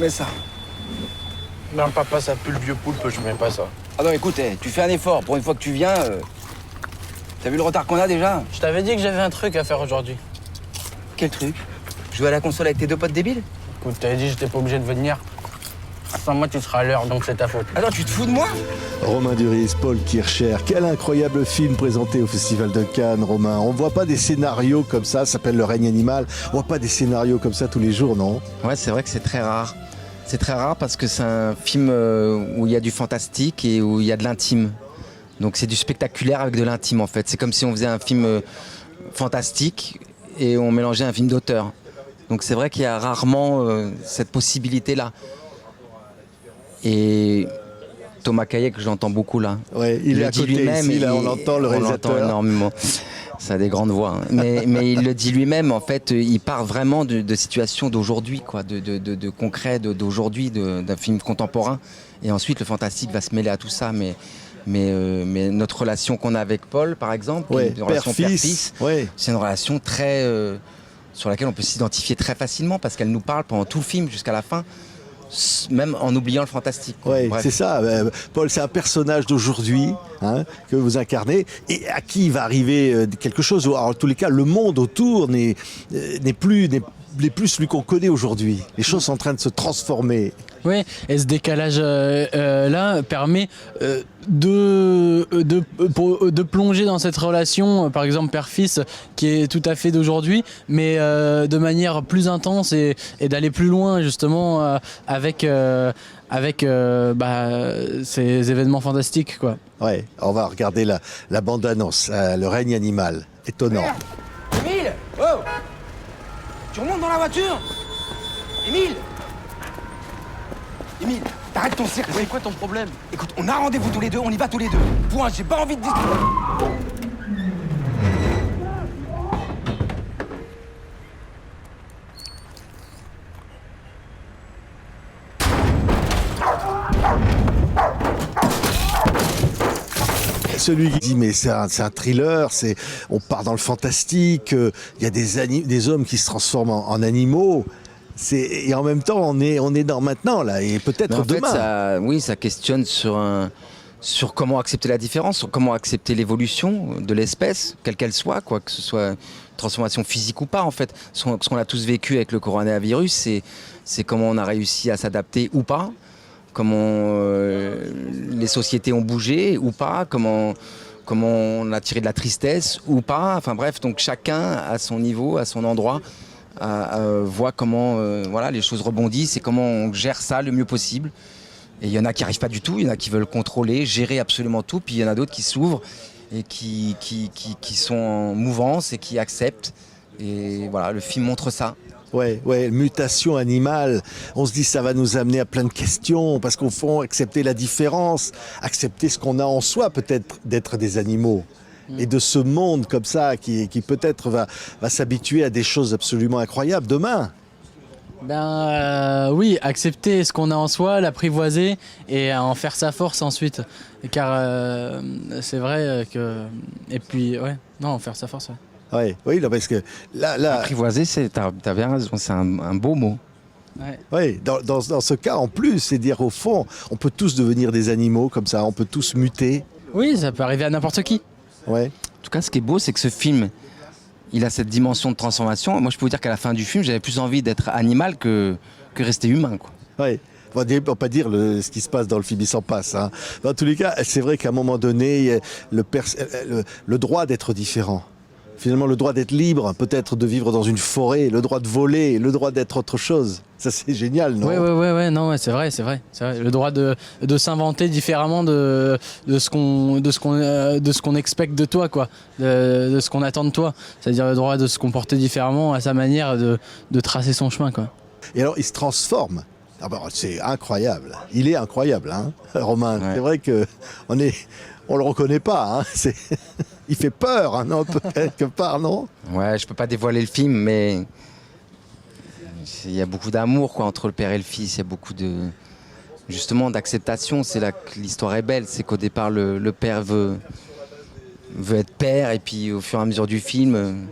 Mets ça. Non, papa, ça pue le vieux poulpe, je mets pas ça. Ah non, écoute, tu fais un effort. Pour une fois que tu viens, t'as vu le retard qu'on a déjà? Je t'avais dit que j'avais un truc à faire aujourd'hui. Quel truc? Jouer à la console avec tes deux potes débiles? Écoute, t'avais dit que j'étais pas obligé de venir. Sans moi, tu seras à l'heure, donc c'est ta faute. Attends, tu te fous de moi? Romain Duris, Paul Kircher, quel incroyable film présenté au Festival de Cannes, Romain. On voit pas des scénarios comme ça s'appelle Le règne animal. On voit pas des scénarios comme ça tous les jours, non? Ouais, c'est vrai que c'est très rare. C'est très rare parce que c'est un film où il y a du fantastique et où il y a de l'intime. Donc c'est du spectaculaire avec de l'intime en fait. C'est comme si on faisait un film fantastique et on mélangeait un film d'auteur. Donc c'est vrai qu'il y a rarement cette possibilité-là. Et Thomas Caillet, que j'entends beaucoup là, Ouais, il est à dit côté lui-même, ici, là, on l'entend, le réalisateur. On l'entend énormément. Ça a des grandes voix. Hein. Mais il le dit lui-même, en fait, il part vraiment de situations d'aujourd'hui, quoi, de concret d'aujourd'hui, d'un film contemporain. Et ensuite, le fantastique va se mêler à tout ça. Mais notre relation qu'on a avec Paul, par exemple, Ouais, une relation père-fils, ouais. c'est une relation très sur laquelle on peut s'identifier très facilement parce qu'elle nous parle pendant tout le film jusqu'à la fin, même en oubliant le fantastique. Oui, Bref. c'est ça. Paul, c'est un personnage d'aujourd'hui hein, que vous incarnez et à qui il va arriver quelque chose. Alors, en tous les cas, le monde autour n'est plus celui qu'on connaît aujourd'hui. Les choses sont en train de se transformer. Oui, et ce décalage-là permet de plonger dans cette relation, par exemple père-fils, qui est tout à fait d'aujourd'hui, mais de manière plus intense et d'aller plus loin justement avec ces événements fantastiques, quoi. Ouais, on va regarder la bande-annonce, Le règne animal. Étonnant. Émile! Oh! Tu remontes dans la voiture? Émile! Émile, t'arrêtes ton cirque. C'est quoi ton problème? Écoute, on a rendez-vous tous les deux, on y va tous les deux. Point, j'ai pas envie de discuter. Celui qui dit mais c'est un thriller, on part dans le fantastique, il y a des hommes qui se transforment en animaux. Et en même temps on est dans maintenant là et peut-être demain. Ça questionne sur comment accepter la différence, sur comment accepter l'évolution de l'espèce, quelle qu'elle soit, quoi, que ce soit une transformation physique ou pas en fait. Ce qu'on a tous vécu avec le coronavirus, c'est comment on a réussi à s'adapter ou pas. Comment les sociétés ont bougé ou pas, comment on a tiré de la tristesse ou pas. Enfin bref, donc chacun à son niveau, à son endroit, voit comment les choses rebondissent et comment on gère ça le mieux possible. Et il y en a qui n'arrivent pas du tout, il y en a qui veulent contrôler, gérer absolument tout, puis il y en a d'autres qui s'ouvrent et qui sont en mouvance et qui acceptent. Et voilà, le film montre ça. Ouais, mutation animale. On se dit ça va nous amener à plein de questions parce qu'au fond, accepter la différence, accepter ce qu'on a en soi peut-être d'être des animaux et de ce monde comme ça qui peut-être va s'habituer à des choses absolument incroyables demain. Oui, accepter ce qu'on a en soi, l'apprivoiser et en faire sa force ensuite. Car c'est vrai que... Et puis, en faire sa force, ouais. Oui, parce que là... Apprivoiser, t'as bien raison, c'est un beau mot. Ouais. Oui, dans ce cas, en plus, c'est dire au fond, on peut tous devenir des animaux comme ça, on peut tous muter. Oui, ça peut arriver à n'importe qui. Ouais. En tout cas, ce qui est beau, c'est que ce film, il a cette dimension de transformation. Moi, je peux vous dire qu'à la fin du film, j'avais plus envie d'être animal que rester humain, quoi. Oui. On va pas dire ce qui se passe dans le film, il s'en passe. Hein. Dans tous les cas, c'est vrai qu'à un moment donné, le droit d'être différent. Finalement, le droit d'être libre, peut-être de vivre dans une forêt, le droit de voler, le droit d'être autre chose. Ça, c'est génial, non? Oui, c'est vrai. Le droit de s'inventer différemment de ce qu'on expecte de toi, quoi, de ce qu'on attend de toi. C'est-à-dire le droit de se comporter différemment à sa manière de tracer son chemin, quoi. Et alors, il se transforme. Ah bah, c'est incroyable. Il est incroyable, hein, Romain. Ouais. C'est vrai que on le reconnaît pas. Hein. Il fait peur, hein, non, quelque part, non? Ouais, je peux pas dévoiler le film, mais il y a beaucoup d'amour, quoi, entre le père et le fils. Il y a beaucoup justement d'acceptation. C'est là que l'histoire est belle. C'est qu'au départ, le père veut être père, et puis au fur et à mesure du film,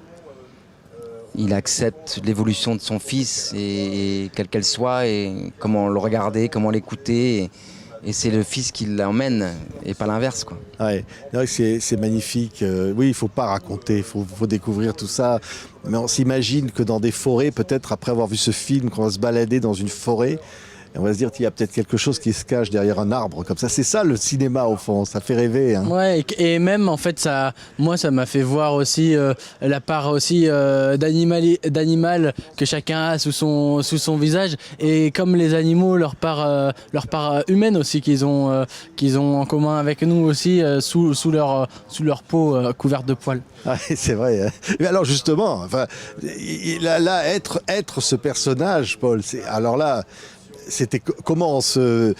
il accepte l'évolution de son fils, et quelle qu'elle soit, et comment le regarder, comment l'écouter. Et c'est le fils qui l'emmène, et pas l'inverse, quoi. Ouais, c'est magnifique. Oui, il ne faut pas raconter, il faut découvrir tout ça. Mais on s'imagine que dans des forêts, peut-être après avoir vu ce film, qu'on va se balader dans une forêt, et on va se dire qu'il y a peut-être quelque chose qui se cache derrière un arbre, comme ça. C'est ça le cinéma, au fond, ça fait rêver. Hein. Ouais, et même en fait, ça m'a fait voir aussi la part aussi d'animal que chacun a sous son visage, et comme les animaux, leur part humaine aussi qu'ils ont en commun avec nous aussi, sous leur peau couverte de poils. Ah, c'est vrai. Hein. Mais alors justement, enfin, là, être ce personnage, Paul, alors là. C'était comment on se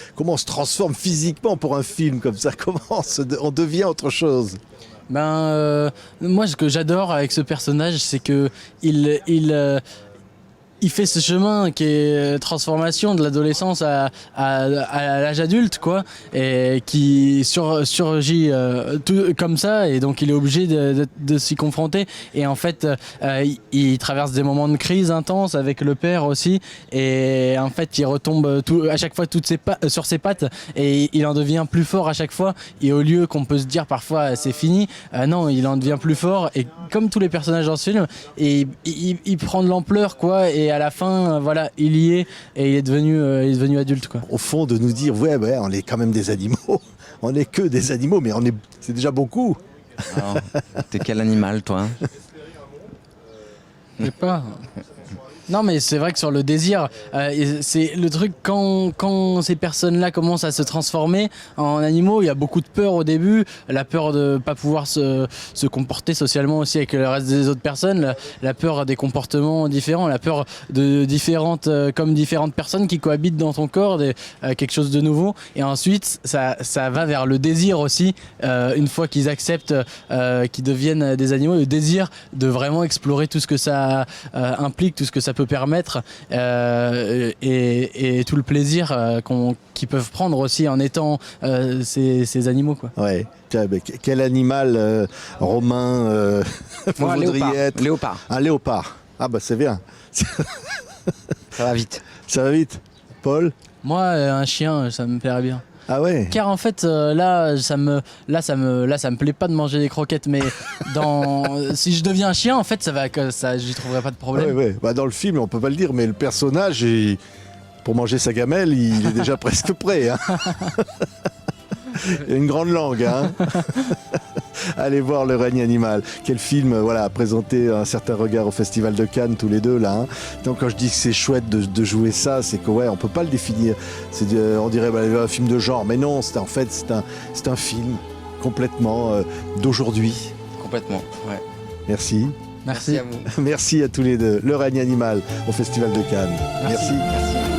transforme physiquement pour un film comme ça, comment on devient autre chose. Moi, ce que j'adore avec ce personnage, c'est que il fait ce chemin qui est transformation de l'adolescence à l'âge adulte, quoi, et qui surgit tout comme ça, et donc il est obligé de s'y confronter. Et en fait, il traverse des moments de crise intense avec le père aussi, et en fait, il retombe à chaque fois sur ses pattes, et il en devient plus fort à chaque fois. Et au lieu qu'on peut se dire parfois c'est fini, non, il en devient plus fort. Et comme tous les personnages dans ce film, et il prend de l'ampleur, quoi. Et à la fin, voilà, il y est, et il est devenu adulte, quoi. Au fond, de nous dire, ouais, on est quand même des animaux. On n'est que des animaux, mais c'est déjà beaucoup. Alors, t'es quel animal, toi, hein? Je sais pas. Non, mais c'est vrai que sur le désir, c'est le truc quand ces personnes-là commencent à se transformer en animaux, il y a beaucoup de peur au début, la peur de pas pouvoir se comporter socialement aussi avec le reste des autres personnes, la peur des comportements différents, la peur de différentes personnes qui cohabitent dans ton corps, quelque chose de nouveau. Et ensuite, ça va vers le désir aussi, une fois qu'ils acceptent qu'ils deviennent des animaux, le désir de vraiment explorer tout ce que ça implique, tout ce que ça peut permettre, et tout le plaisir qu'ils peuvent prendre aussi en étant ces animaux, quoi. Ouais. Quel animal, Romain, Moi, vous voudriez être? léopard. Un léopard. Ah bah c'est bien. Ça va vite. Ça va vite. Paul? Moi, un chien, ça me plairait bien. Ah ouais. Car en fait, là, ça me plaît pas de manger des croquettes, mais si je deviens un chien, en fait, j'y trouverai pas de problème. Ouais. Bah, dans le film, on peut pas le dire, mais le personnage, pour manger sa gamelle, il est déjà presque prêt. Hein. Il a une grande langue. Hein. Allez voir Le règne animal. Quel film, voilà, a présenté un certain regard au Festival de Cannes, tous les deux là. Hein. Donc quand je dis que c'est chouette de jouer ça, c'est que on peut pas le définir. On dirait un film de genre, mais non, c'est un film complètement d'aujourd'hui. Complètement, ouais. Merci. Merci. À vous. Merci à tous les deux. Le règne animal au Festival de Cannes. Merci. Merci.